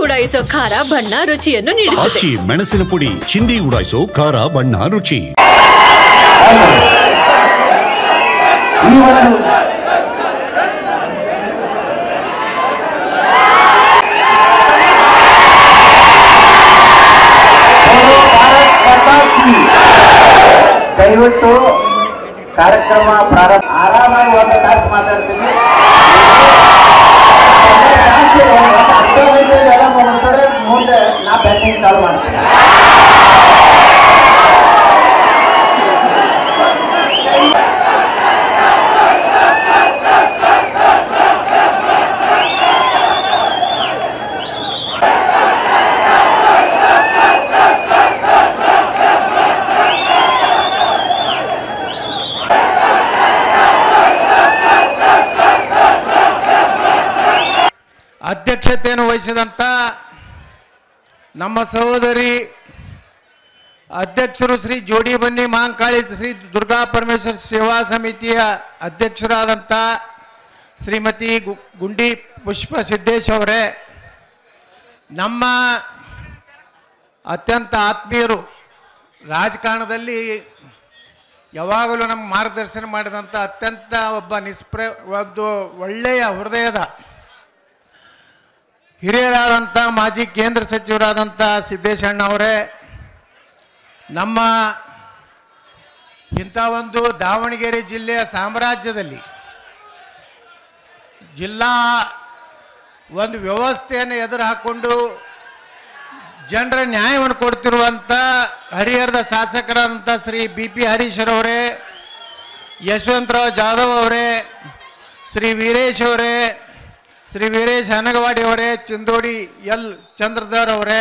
ಉಡಾಯಿಸೋ ಖಾರ ಬಣ್ಣ ರುಚಿಯನ್ನು ನೀಡುತ್ತದೆ. ಮೆಣಸಿನ ಪುಡಿ ಚಿಂದಿ ಉಡಾಯಿಸೋ ಖಾರ ಬಣ್ಣ ರುಚಿ. ದಯವಿಟ್ಟು ಕಾರ್ಯಕ್ರಮ ಪ್ರಾರಂಭ ಆರಾಮಾಗಿ ಒಂದು ತಾಸು ಮಾತಾಡ್ತೀನಿ. ಅರ್ಧ ಗಂಟೆ ಎಲ್ಲ ಮುಗಿಸ್ತಾರೆ, ಮುಂದೆ ನಾ ಬ್ಯಾಟಿಂಗ್ ಚಾಲು ಮಾಡ್ತೀನಿ. ಅಧ್ಯಕ್ಷತೆಯನ್ನು ವಹಿಸಿದಂಥ ನಮ್ಮ ಸಹೋದರಿ ಅಧ್ಯಕ್ಷರು ಶ್ರೀ ಜೋಡಿ ಬನ್ನಿ ಮಹಾಂಕಾಳಿ ಶ್ರೀ ದುರ್ಗಾ ಪರಮೇಶ್ವರ ಸೇವಾ ಸಮಿತಿಯ ಅಧ್ಯಕ್ಷರಾದಂಥ ಶ್ರೀಮತಿ ಗುಂಡಿ ಪುಷ್ಪ ಸಿದ್ದೇಶ್ ಅವರೇ, ನಮ್ಮ ಅತ್ಯಂತ ಆತ್ಮೀಯರು, ರಾಜಕಾರಣದಲ್ಲಿ ಯಾವಾಗಲೂ ನಮ್ಮ ಮಾರ್ಗದರ್ಶನ ಮಾಡಿದಂಥ ಅತ್ಯಂತ ಒಂದು ಒಳ್ಳೆಯ ಹೃದಯದ ಹಿರಿಯರಾದಂಥ ಮಾಜಿ ಕೇಂದ್ರ ಸಚಿವರಾದಂಥ ಸಿದ್ದೇಶಣ್ಣ ಅವರೇ, ನಮ್ಮ ಇಂಥ ಒಂದು ದಾವಣಗೆರೆ ಜಿಲ್ಲೆಯ ಸಾಮ್ರಾಜ್ಯದಲ್ಲಿ ಜಿಲ್ಲಾ ಒಂದು ವ್ಯವಸ್ಥೆಯನ್ನು ಎದುರು ಹಾಕ್ಕೊಂಡು ಜನರ ನ್ಯಾಯವನ್ನು ಕೊಡ್ತಿರುವಂಥ ಹರಿಹರದ ಶಾಸಕರಾದಂಥ ಶ್ರೀ ಬಿ ಪಿ ಹರೀಶ್ವರವರೇ, ಯಶವಂತರಾವ್ ಜಾಧವ್ ಅವರೇ, ಶ್ರೀ ವೀರೇಶ್ ಅವರೇ, ಶ್ರೀ ವೀರೇಶ್ ಹನಗವಾಡಿ ಅವರೇ, ಚಿಂದೋಡಿ ಎಲ್ ಚಂದ್ರಧರ್ ಅವರೇ,